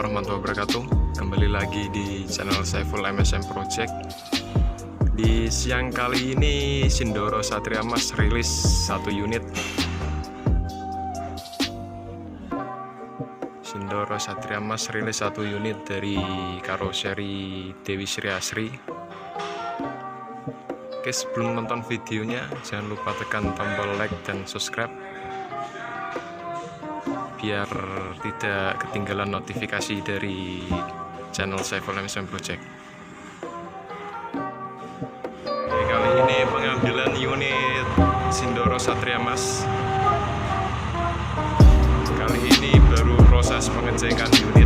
Warahmatullahi wabarakatuh. Kembali lagi di channel saya Full MSM Project. Di siang kali ini Sindoro Satria Mas rilis satu unit. Sindoro Satria Mas rilis satu unit dari karoseri Dewi Sri Asri. Oke, sebelum nonton videonya jangan lupa tekan tombol like dan subscribe biar tidak ketinggalan notifikasi dari channel saya Full MSM Project. Oke, kali ini pengambilan unit Sindoro Satria Mas. Kali ini baru proses pengecekan unit.